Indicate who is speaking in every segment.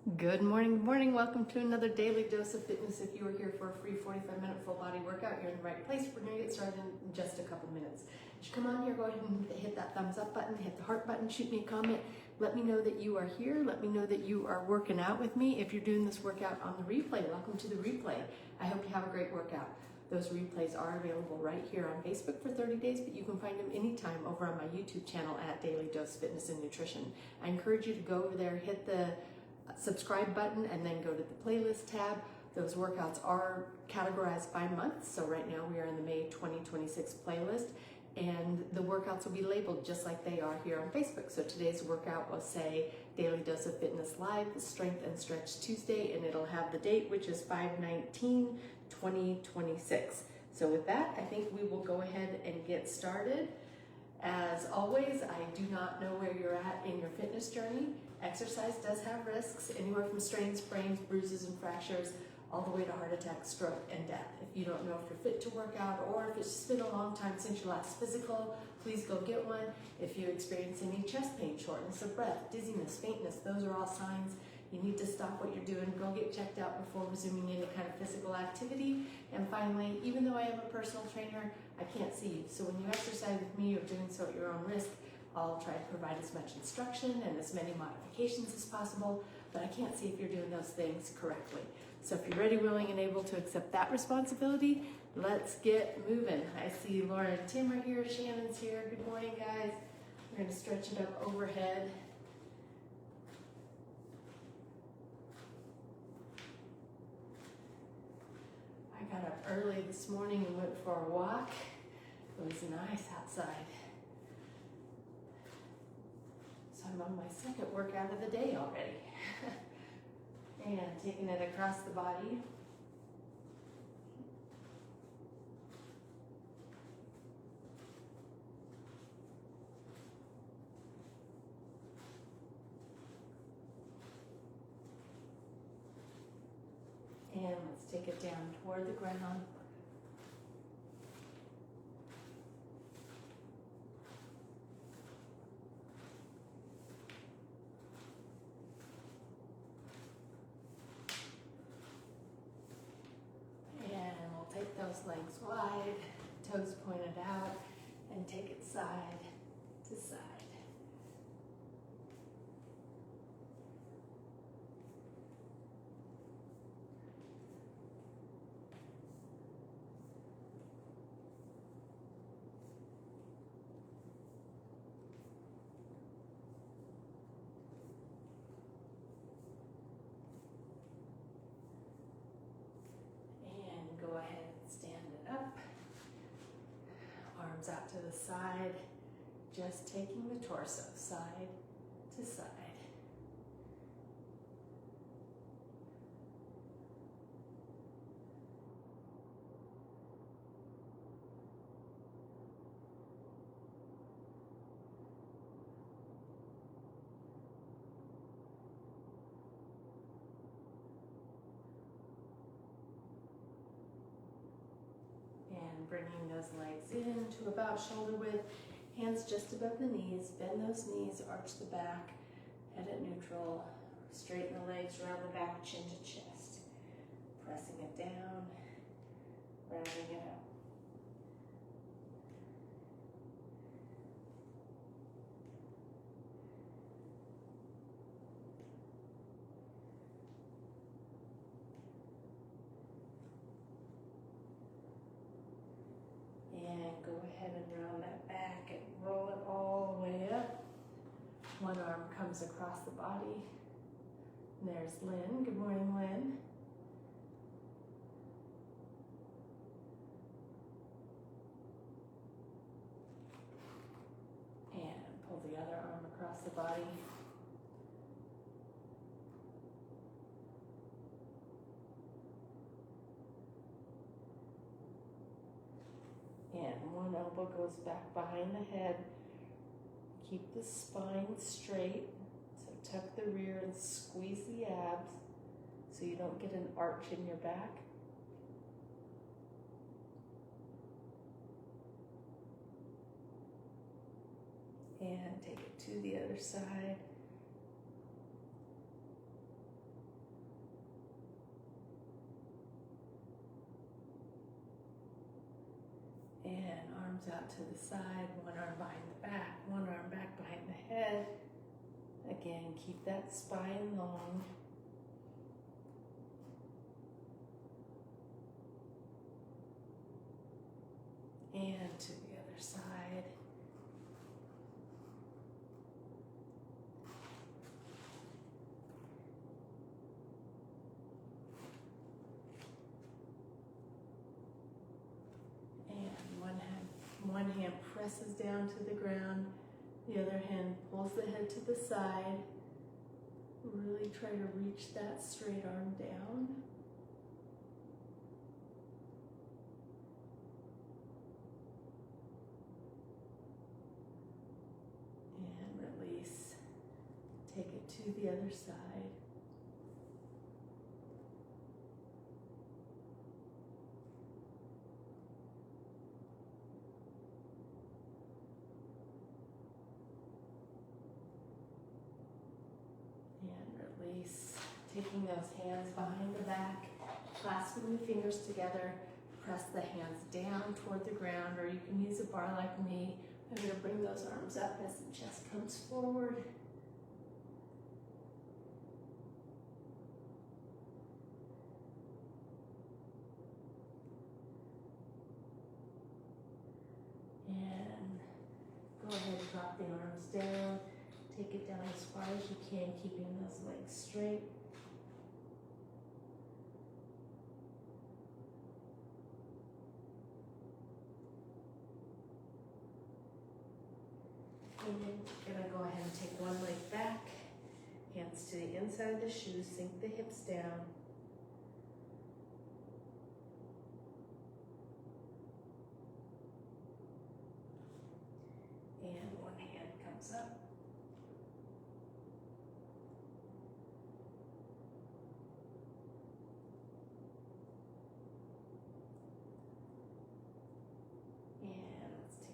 Speaker 1: Good morning, good morning. Welcome to another daily dose of fitness. If you are here for a free 45-minute full body workout, you're in the right place. We're gonna get started in just a couple minutes. As you come on here, go ahead and hit that thumbs up button, hit the heart button, shoot me a comment. Let me know that you are here. Let me know that you are working out with me. If you're doing this workout on the replay, welcome to the replay. I hope you have a great workout. Those replays are available right here on Facebook for 30 days, but you can find them anytime over on my YouTube channel at Daily Dose Fitness and Nutrition. I encourage you to go over there, hit the subscribe button, and then go to the playlist tab. Those workouts are categorized by month. So right now we are in the May 2026 playlist, and the workouts will be labeled just like they are here on Facebook. So today's workout will say Daily Dose of Fitness Live, Strength and Stretch Tuesday, and it'll have the date, which is 5/19/2026. So with that, I think we will go ahead and get started. As always, I do not know where you're at in your fitness journey. Exercise does have risks, anywhere from strains, sprains, bruises, and fractures, all the way to heart attack, stroke, and death. If you don't know if you're fit to work out, or if it's just been a long time since your last physical, please go get one. If you experience any chest pain, shortness of breath, dizziness, faintness, those are all signs you need to stop what you're doing, go get checked out before resuming any kind of physical activity. And finally, even though I am a personal trainer, I can't see you. So when you exercise with me, you're doing so at your own risk. I'll try to provide as much instruction and as many modifications as possible, but I can't see if you're doing those things correctly. So if you're ready, willing, and able to accept that responsibility, let's get moving. I see Laura and Tim are here, Shannon's here. Good morning, guys. We're gonna stretch it up overhead. I got up early this morning and went for a walk. It was nice outside. So I'm on my second workout of the day already. And taking it across the body. And let's take it down toward the ground. Take those legs wide, toes pointed out, and take it side to side. Go ahead and stand it up. Arms out to the side, just taking the torso side to side. Bringing those legs in to about shoulder width, hands just above the knees, bend those knees, arch the back, head at neutral, straighten the legs, round the back, chin to chest, pressing it down, rounding it out. Go ahead and round that back and roll it all the way up. One arm comes across the body. And there's Lynn. Good morning, Lynn. And pull the other arm across the body. And one elbow goes back behind the head. Keep the spine straight. So tuck the rear and squeeze the abs so you don't get an arch in your back. And take it to the other side. arms out to the side, one arm behind the back, one arm back behind the head. Again, keep that spine long. And to the other side. One hand presses down to the ground, the other hand pulls the head to the side. Really try to reach that straight arm down. And release. Take it to the other side. Release, taking those hands behind the back, clasping the fingers together, press the hands down toward the ground, or you can use a bar like me. I'm going to bring those arms up as the chest comes forward. And go ahead and drop the arms down. Take it down as far as you can, keeping those legs straight. And then you're gonna go ahead and take one leg back, hands to the inside of the shoes, sink the hips down. And one hand comes up.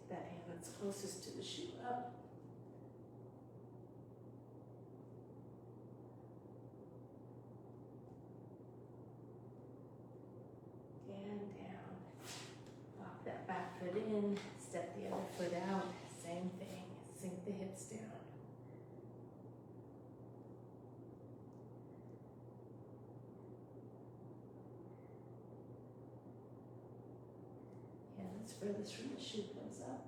Speaker 1: That hand that's closest to the shoe up. And down. Lock that back foot in, step the other foot out. Same thing, sink the hips down. Hands furthest from the shoe comes up.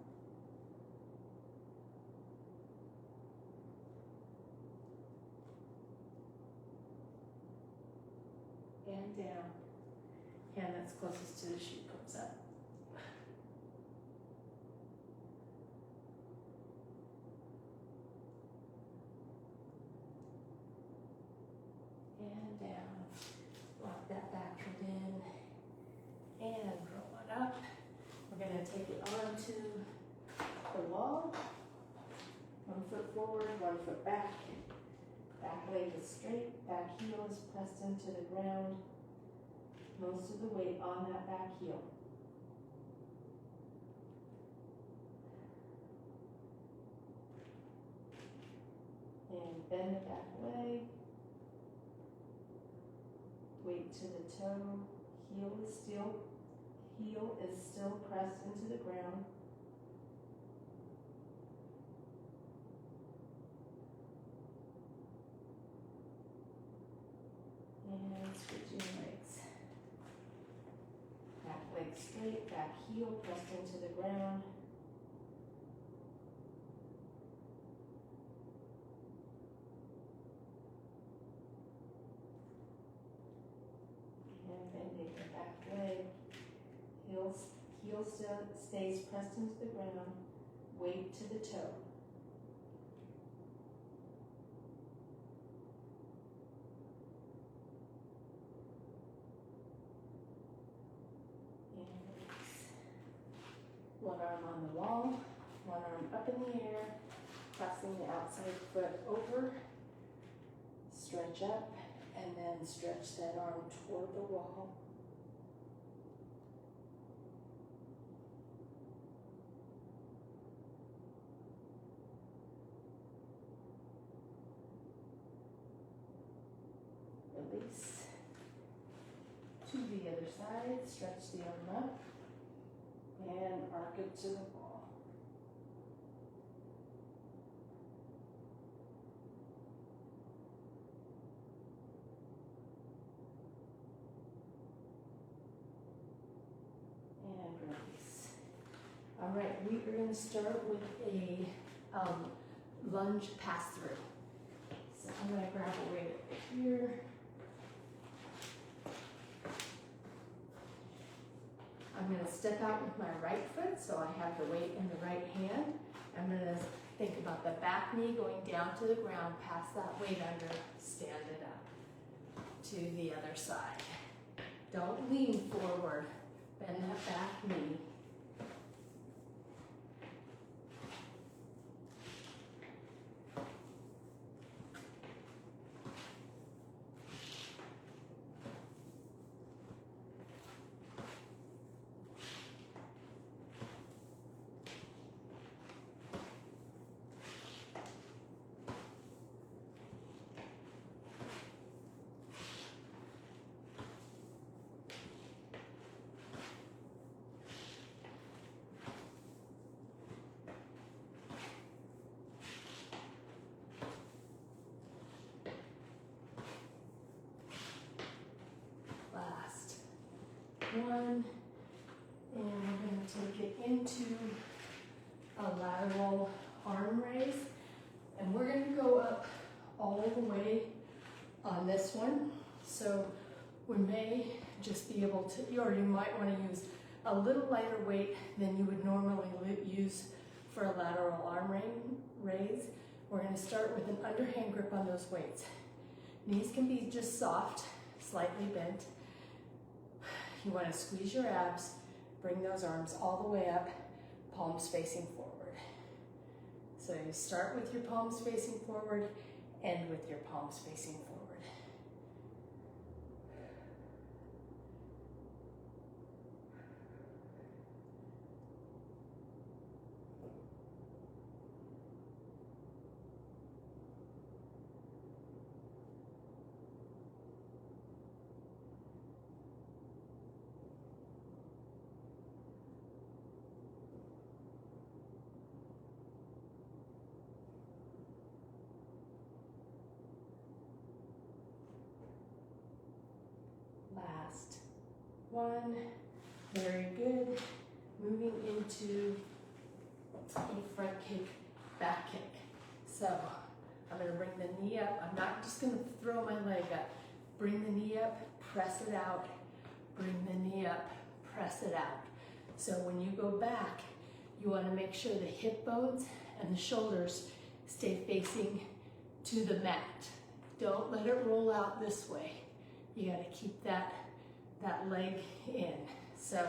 Speaker 1: And down. Hand that's closest to the shoe comes up. And down. Lock that back foot in. And roll it up. We're going to take it onto the wall. One foot forward, one foot back. Back leg is straight, back heel is pressed into the ground. Most of the weight on that back heel. And bend the back leg. Weight to the toe. Heel is still pressed into the ground. And switching legs. Back leg straight, back heel pressed into the ground. And bending the back leg. Heel still stays pressed into the ground. Weight to the toe. One arm on the wall, one arm up in the air, crossing the outside foot over, stretch up, and then stretch that arm toward the wall. Release. To the other side, stretch the arm up. and arc it to the ball. And release. All right, we are going to start with a lunge pass through. So I'm going to grab a weight over here. I'm going to step out with my right foot, so I have the weight in the right hand. I'm going to think about the back knee going down to the ground, pass that weight under, stand it up to the other side. Don't lean forward, bend that back knee. One, and we're going to take it into a lateral arm raise, and we're going to go up all the way on this one. So we may just be able to, or you might want to use a little lighter weight than you would normally use for a lateral arm raise. We're going to start with an underhand grip on those weights. Knees can be just soft, slightly bent. You want to squeeze your abs, bring those arms all the way up, palms facing forward. So you start with your palms facing forward, end with your palms facing forward. Last one, very good. Moving into a front kick, back kick. So I'm going to bring the knee up. I'm not just going to throw my leg up. Bring the knee up, press it out. Bring the knee up, press it out. So when you go back, you want to make sure the hip bones and the shoulders stay facing to the mat. Don't let it roll out this way. You got to keep that leg in. So,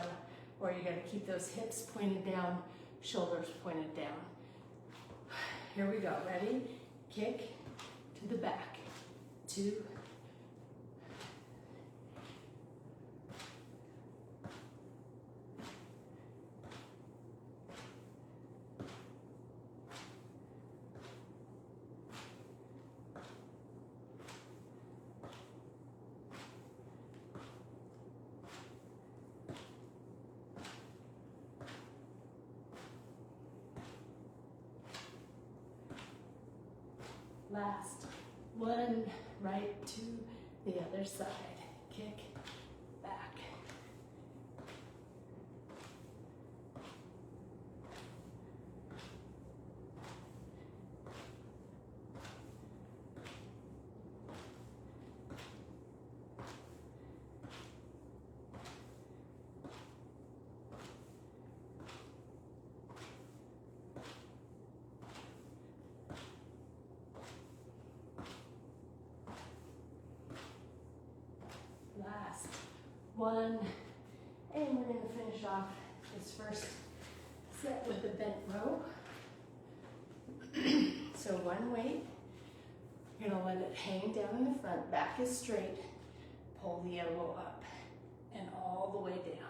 Speaker 1: or you got to keep those hips pointed down, shoulders pointed down. Here we go. Ready? Kick to the back. 2. Last one, right to the other side. Kick, back. Last one, and we're going to finish off this first set with the bent row. So one weight, you're going to let it hang down in the front, back is straight, pull the elbow up and all the way down.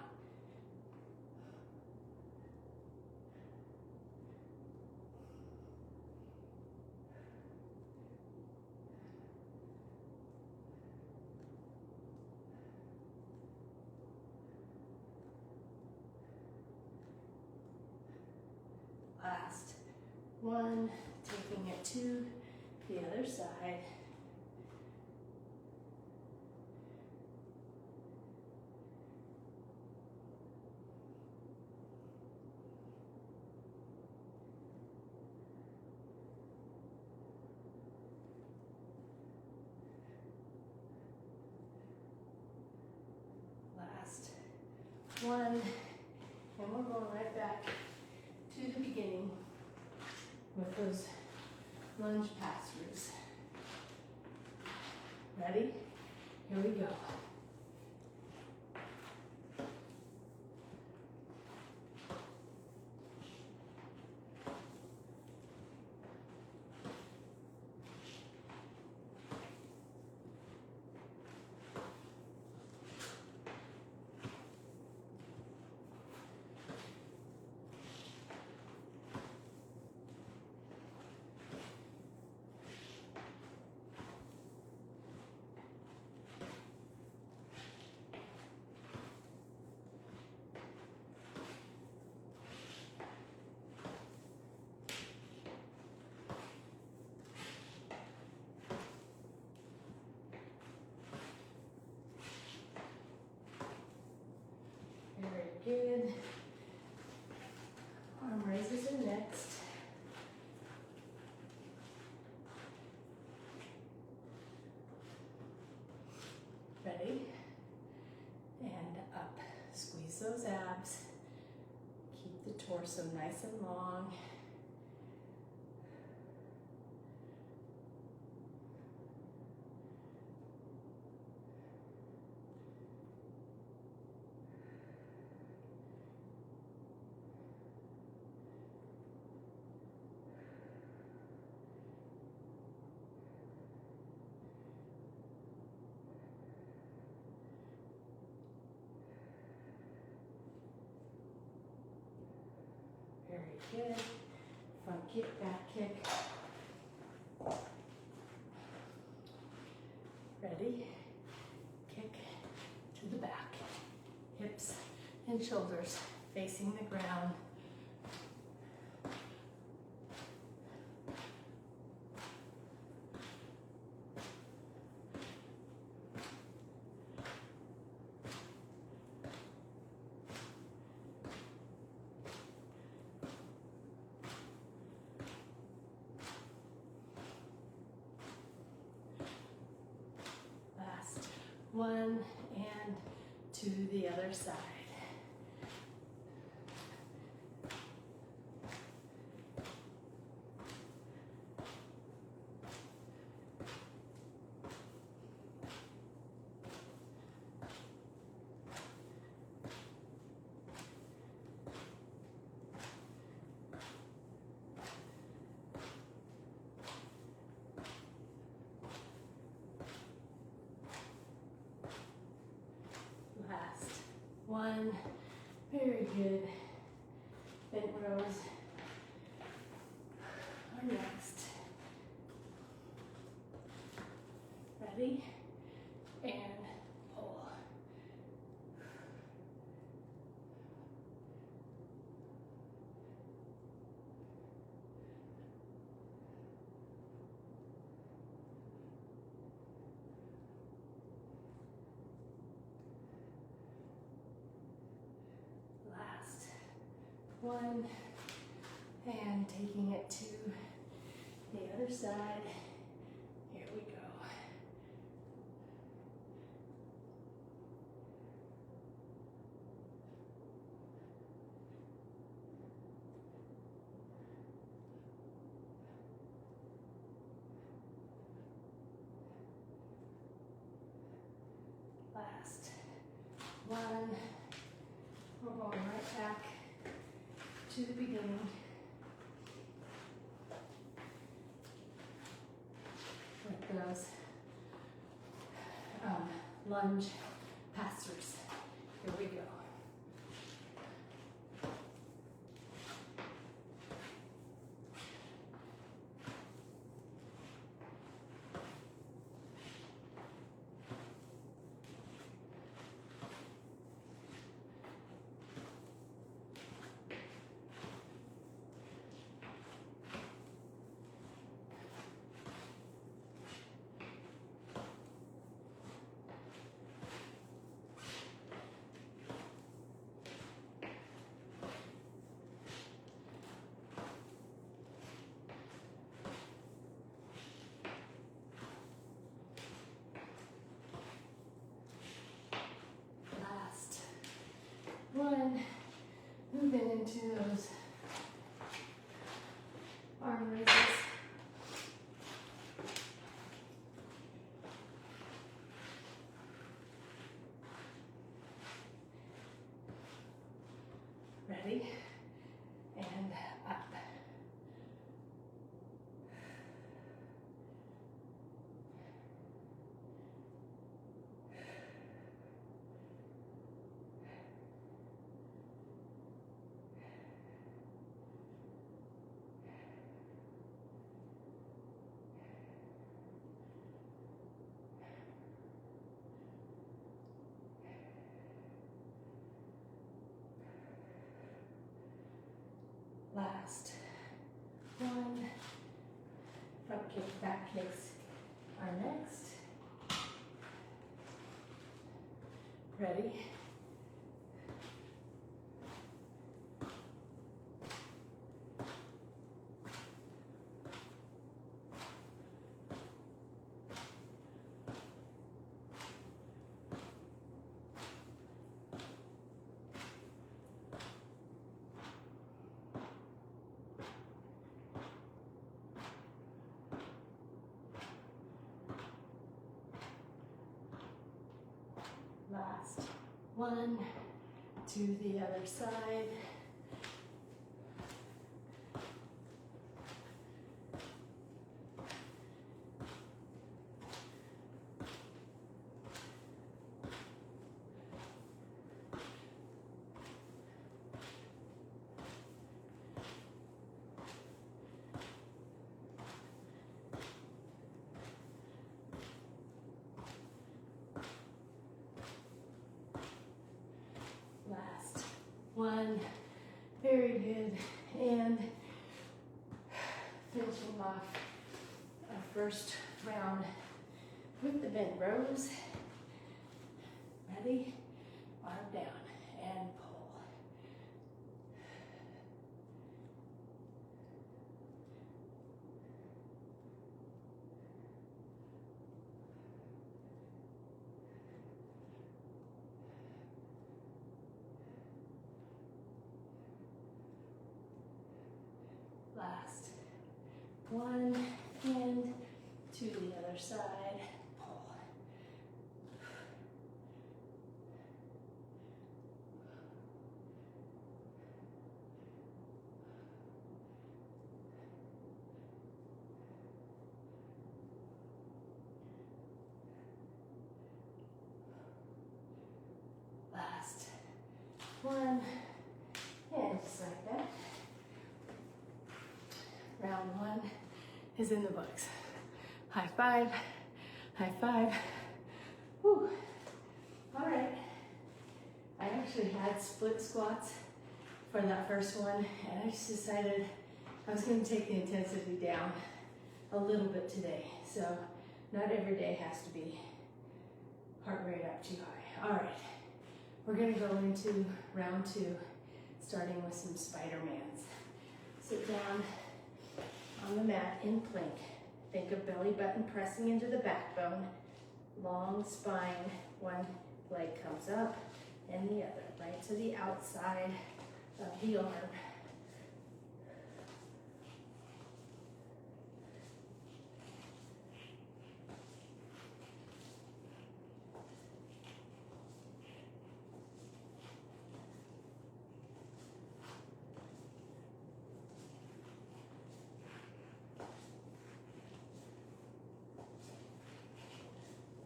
Speaker 1: One, taking it to the other side. Last one, and we're going right back to the beginning with those lunge pass-throughs. Ready? Here we go. Very good. Arm raises are next. Ready? And up. Squeeze those abs. Keep the torso nice and long. Very good. Front kick, back kick. Ready? Kick to the back. Hips and shoulders facing the ground. One and to the other side. One, very good. Bent rows are next. Ready? And pull. One, and taking it to the other side. Here we go. Last one. We're going right back to the beginning. With those lunge pass-throughs. Here we go. moving into those arm raises. Ready? And up. Last one. Front kick, back kicks are next. Ready? Last one, to the other side. Last one, very good, and finishing off our first round with the bent rows. Ready? Arm down and pull. Last one, and to the other side, pull. Last one, and just like that. Round one is in the books. High five, high five. Whew. All right. I actually had split squats for that first one, and I just decided I was going to take the intensity down a little bit today. So not every day has to be heart rate up too high. All right. We're going to go into round two, starting with some Spider-Mans. Sit down on the mat in plank. Think of belly button pressing into the backbone. Long spine. One leg comes up and the other, right to the outside of the arm.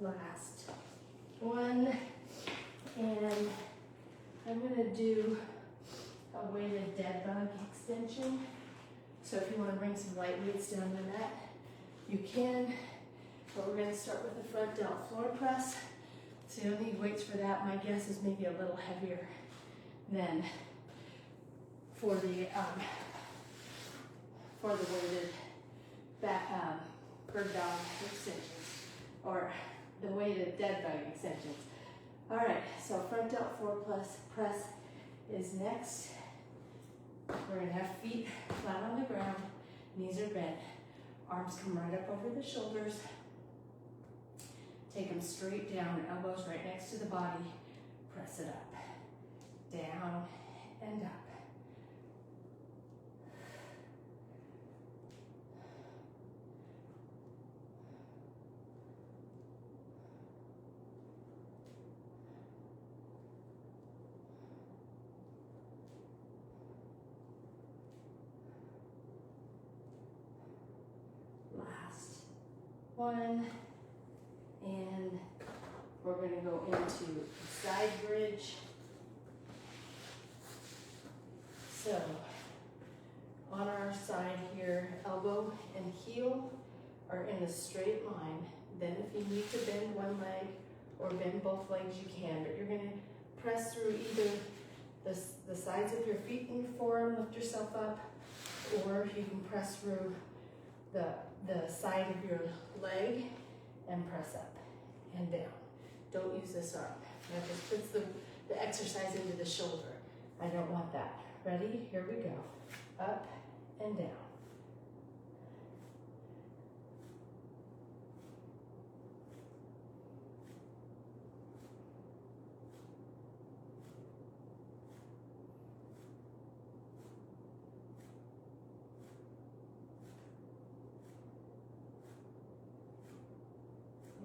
Speaker 1: Last one, and I'm going to do a weighted dead bug extension. So if you want to bring some light weights down to the mat, you can, but we're going to start with the front delt floor press. So you don't need weights for that. My guess is maybe a little heavier than for the weighted back bird dog extensions, or the weighted dead bug extensions. All right, so front delt floor press is next. We're gonna have feet flat on the ground, knees are bent, arms come right up over the shoulders. Take them straight down, elbows right next to the body. Press it up, down and up. one, and we're going to go into side bridge. So on our side here, elbow and heel are in a straight line. Then if you need to bend one leg or bend both legs, you can, but you're going to press through either the sides of your feet in your forearm, lift yourself up, or you can press through the side of your leg and press up and down. Don't use this arm. That just puts the exercise into the shoulder. I don't want that. Ready? Here we go. Up and down.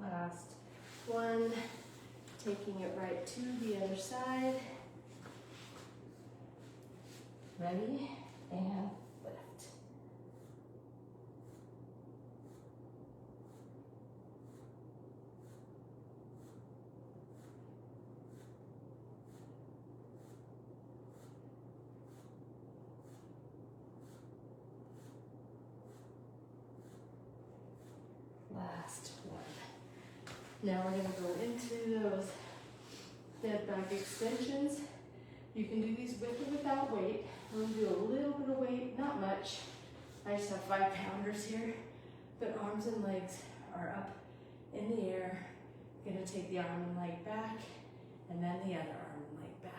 Speaker 1: Last one, taking it right to the other side. Ready? And lift. Last one. Now we're going to go into those dead back extensions. You can do these with or without weight. I'm going to do a little bit of weight, not much. I just have 5 pounders here, but arms and legs are up in the air. I'm going to take the arm and leg back, and then the other arm and leg back.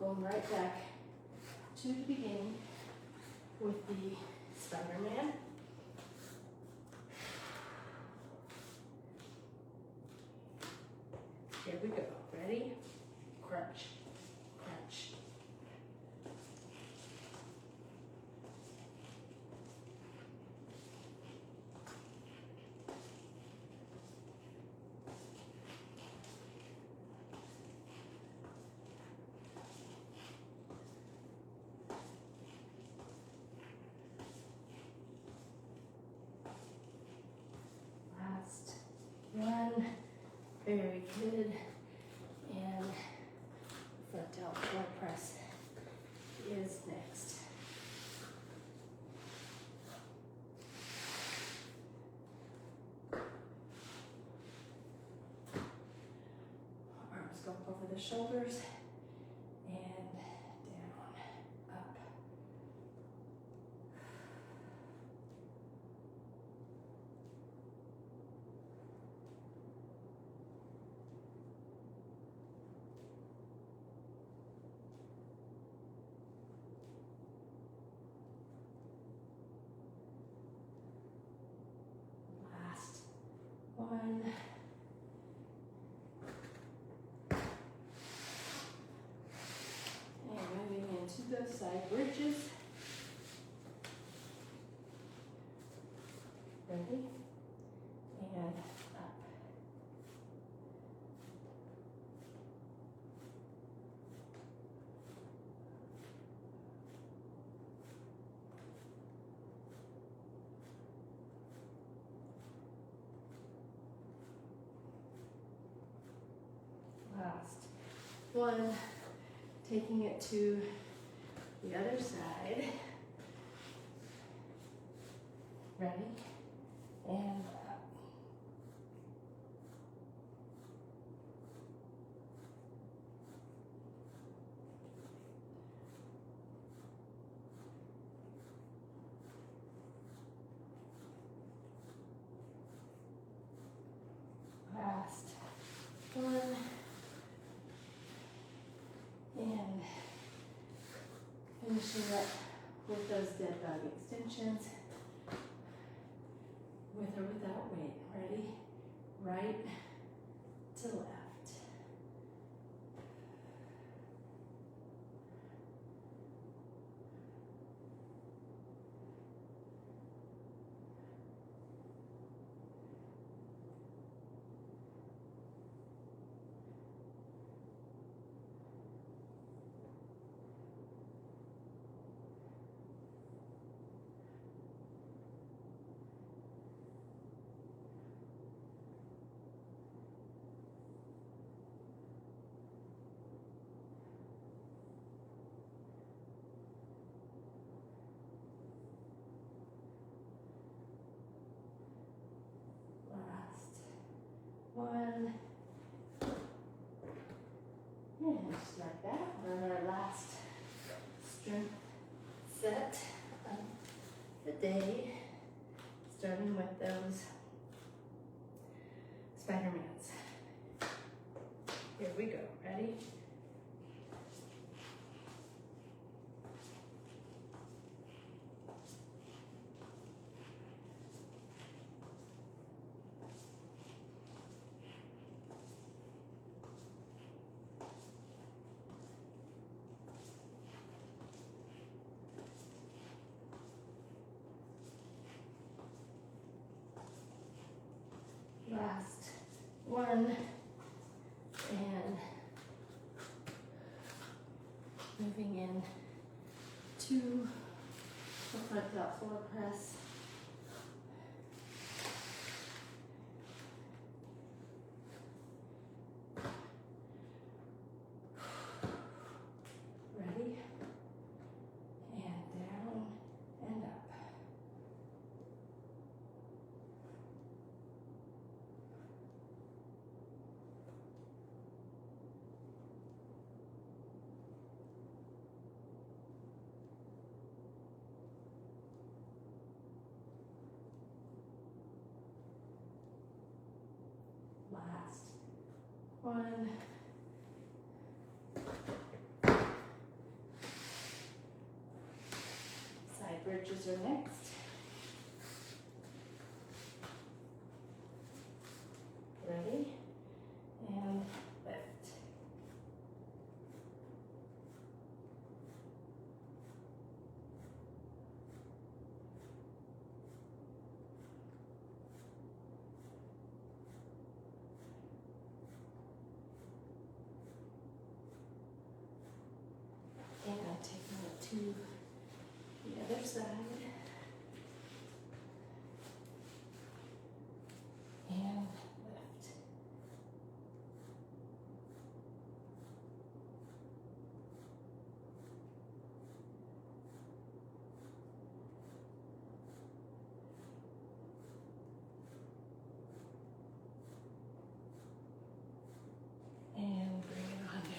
Speaker 1: Going right back to the beginning with the Spider-Man. Here we go. Ready? Crunch, crunch. One, very good, and front delt floor press is next. Arms go over the shoulders and down, up. One. And moving into the side bridges. Ready? And up. Last one, taking it to the other side. Ready? And up. Last one. And finishing up with those dead bug extensions, with or without weight. Ready? Right to left. One, and just like that, we're on our last strength set of the day, starting with those Spider-Mans. Here we go, ready? Last one, and moving in to the front delt floor press. Ready? And down and up. Last one. Side bridges are next. Ready? And lift. And taking it to the other side. And lift. And bring it on down.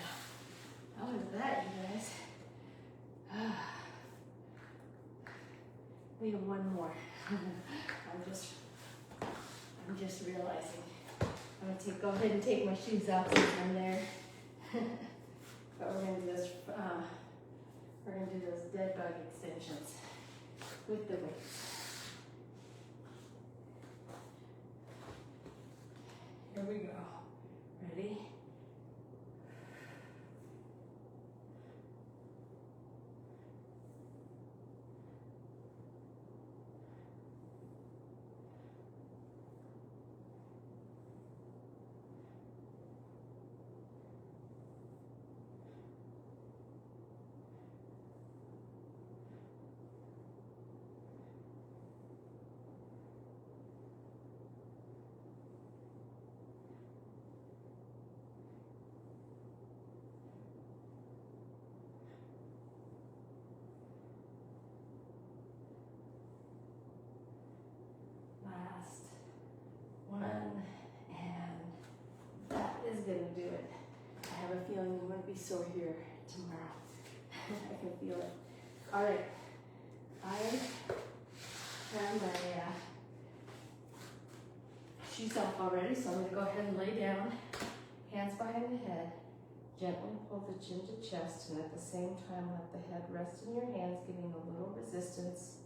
Speaker 1: Oh, look at that, you guys. We have one more. I'm just realizing. I'm gonna go ahead and take my shoes off since I'm there. But we're gonna do this. We're gonna do those dead bug extensions with the weights. Here we go. Ready? Last one, and that is gonna do it. I have a feeling I'm gonna be sore here tomorrow. I can feel it. All right, I have my shoes off already, so I'm going to go ahead and lay down, hands behind the head. Gently pull the chin to chest, and at the same time let the head rest in your hands, giving a little resistance.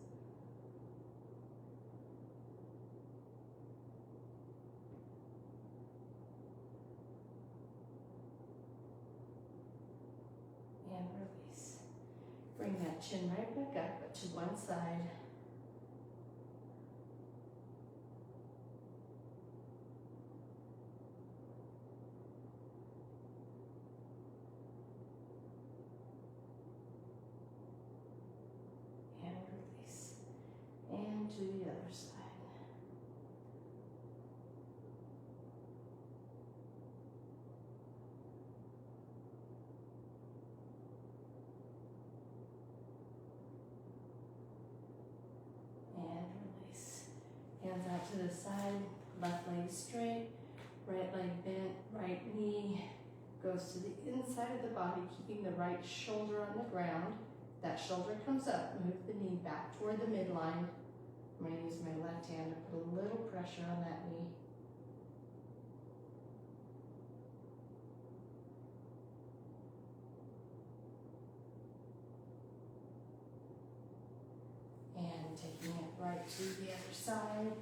Speaker 1: And release. Bring that chin right back up, but to one side. And to the other side. And release. Hands out to the side, left leg straight, right leg bent, right knee goes to the inside of the body, keeping the right shoulder on the ground. That shoulder comes up, move the knee back toward the midline. I'm going to use my left hand to put a little pressure on that knee. And taking it right to the other side.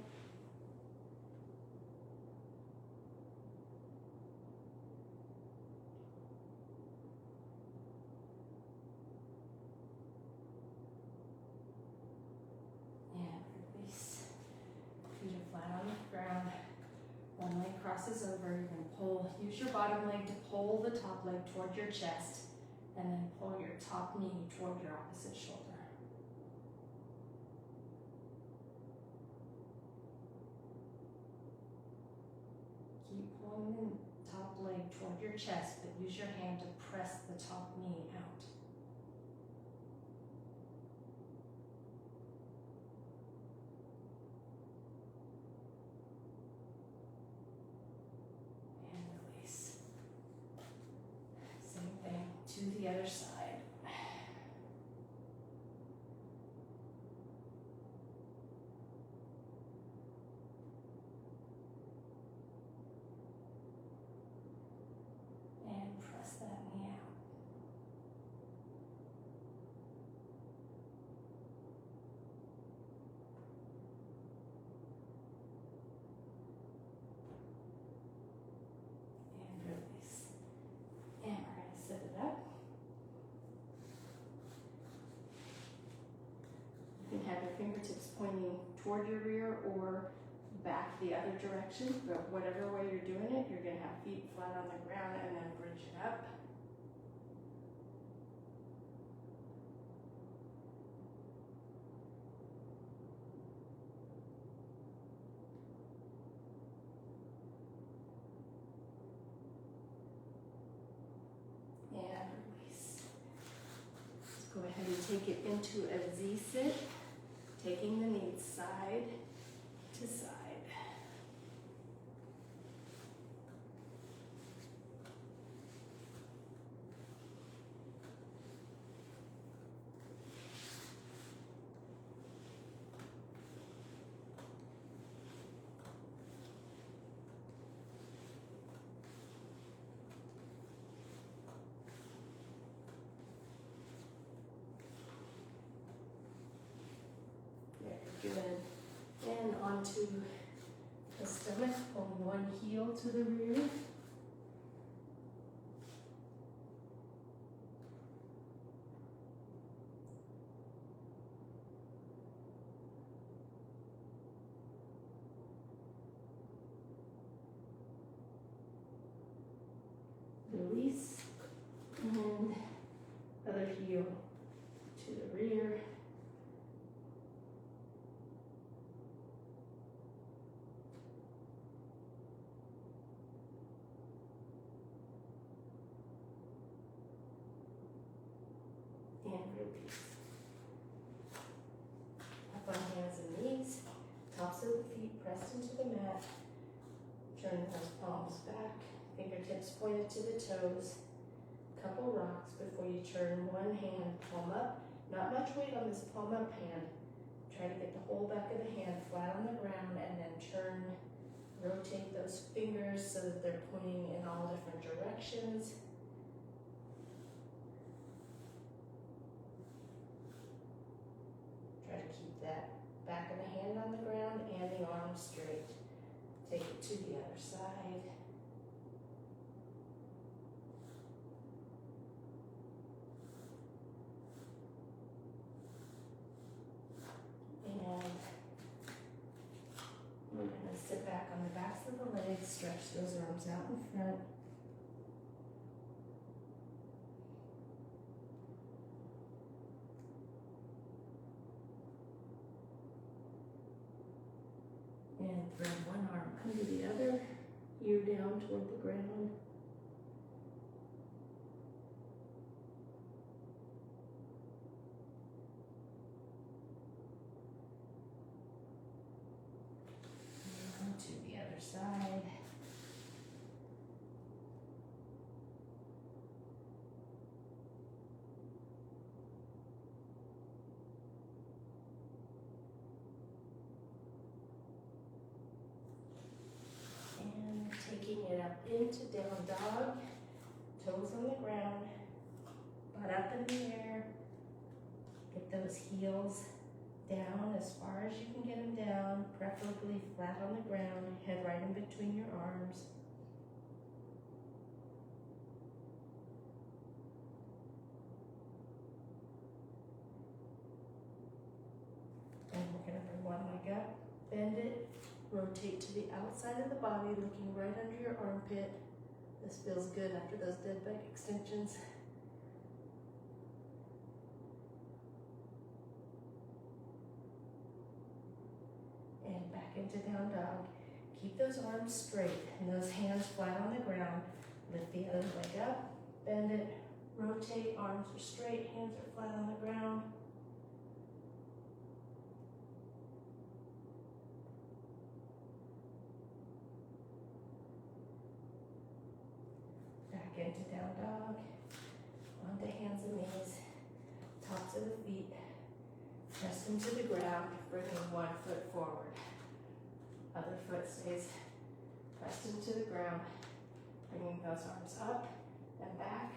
Speaker 1: One leg crosses over, you're going to pull, use your bottom leg to pull the top leg toward your chest, and then pull your top knee toward your opposite shoulder. Keep pulling the top leg toward your chest, but use your hand to press the top knee out. To the other side. And press that knee out. And release. And we're going to sit it up. You can have your fingertips pointing toward your rear or back the other direction, but whatever way you're doing it, you're going to have feet flat on the ground and then bridge it up. And release. Let's go ahead and take it into a Z-sit. Taking the knees side to side. Good. And onto the stomach, pulling one heel to the rear. Release, and other heel to the rear. And release. Up on hands and knees, tops of the feet pressed into the mat. Turn those palms back, fingertips pointed to the toes. Couple rocks before you turn one hand, palm up. Not much weight on this palm up hand. Try to get the whole back of the hand flat on the ground and then turn, rotate so that they're pointing in all different directions. Try to keep that back of the hand on the ground and the arm straight. Take it to the other side. And we're going to sit back on the backs of the legs, stretch those arms out in front. And thread one arm under the other, ear down toward the ground. And to the other side. Taking it up into down dog, toes on the ground, butt up in the air. Get those heels down as far as you can get them down, preferably flat on the ground, head right in between your arms. And we're going to bring one leg up, bend it. Rotate to the outside of the body, looking right under your armpit. This feels good after those dead bug extensions. And back into down dog. Keep those arms straight and those hands flat on the ground. Lift the other leg up, bend it, rotate, arms are straight, hands are flat on the ground. Into down dog, onto hands and knees, tops of the feet, press into the ground, bringing one foot forward. Other foot stays pressed into the ground, bringing those arms up and back,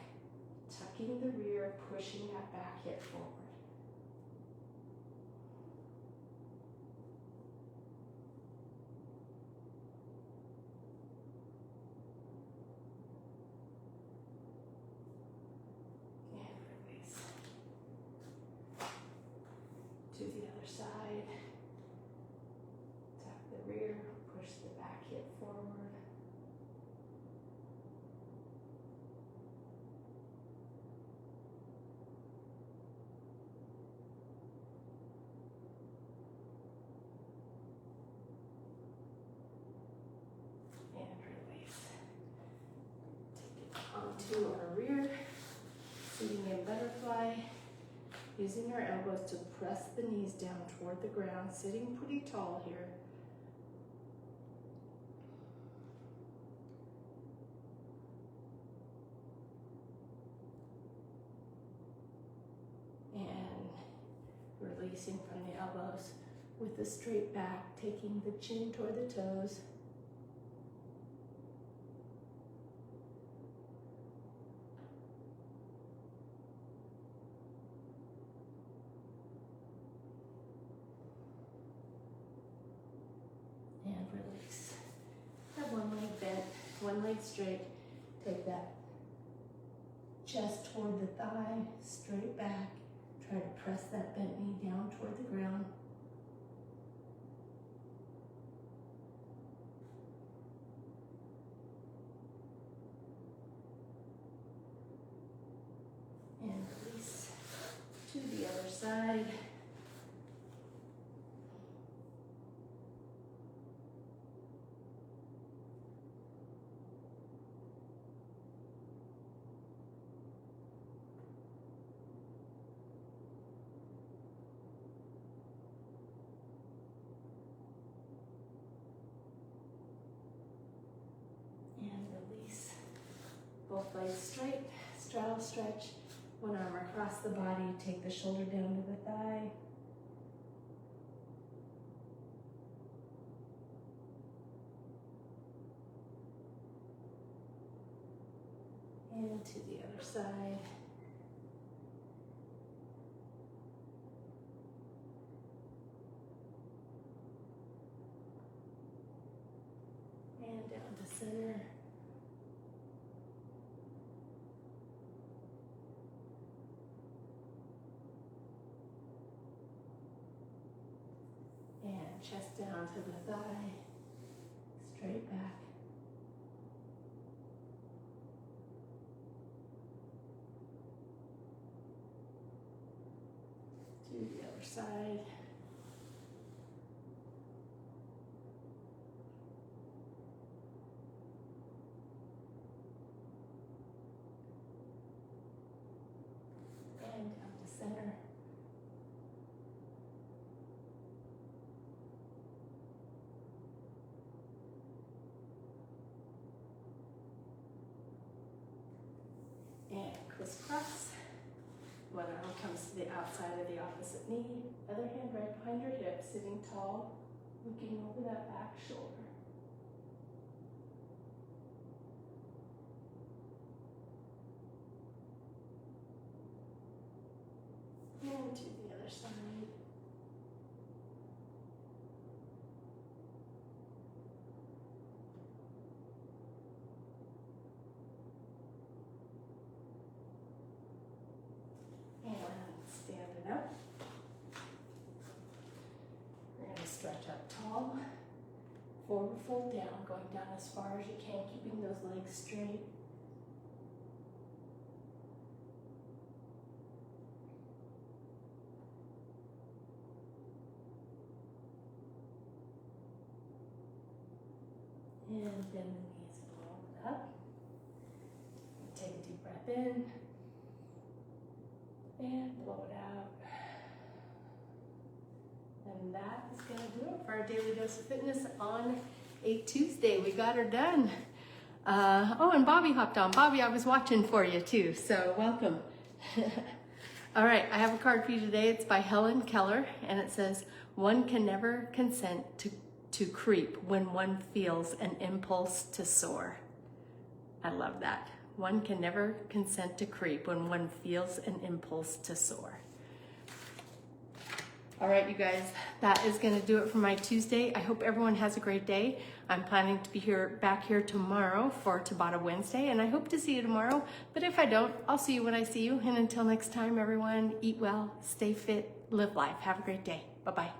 Speaker 1: tucking the rear, pushing that back hip forward. To the other side, tuck the rear, push the back hip forward. And release. Take it onto our rear, sitting in butterfly. Using our elbows to press the knees down toward the ground, sitting pretty tall here. And releasing from the elbows with the straight back, taking the chin toward the toes. Release. Have one leg bent, one leg straight. Take that chest toward the thigh, straight back. Try to press that bent knee down toward the ground. And release to the other side. Both legs straight, straddle stretch, one arm across the body, take the shoulder down to the thigh. And to the other side. And down to center. And chest down to the thigh. Straight back. To the other side. And down to center. And crisscross. One arm comes to the outside of the opposite knee, other hand right behind your hip, sitting tall, looking over that back shoulder. And to the other side. And standing up. We're going to stretch up tall. Forward fold down, going down as far as you can, keeping those legs straight. And bend the knees a little bit up. Take a deep breath in. And blow it out. And that is going to do it for our Daily Dose of Fitness on a Tuesday. We got her done. Oh, and Bobby hopped on. Bobby, I was watching for you too, so welcome. All right, I have a card for you today. It's by Helen Keller, and it says, "One can never consent to creep when one feels an impulse to soar." I love that. One can never consent to creep when one feels an impulse to soar. All right, you guys, that is going to do it for my Tuesday. I hope everyone has a great day. I'm planning to be back here tomorrow for Tabata Wednesday, and I hope to see you tomorrow. But if I don't, I'll see you when I see you. And until next time, everyone, eat well, stay fit, live life. Have a great day. Bye-bye.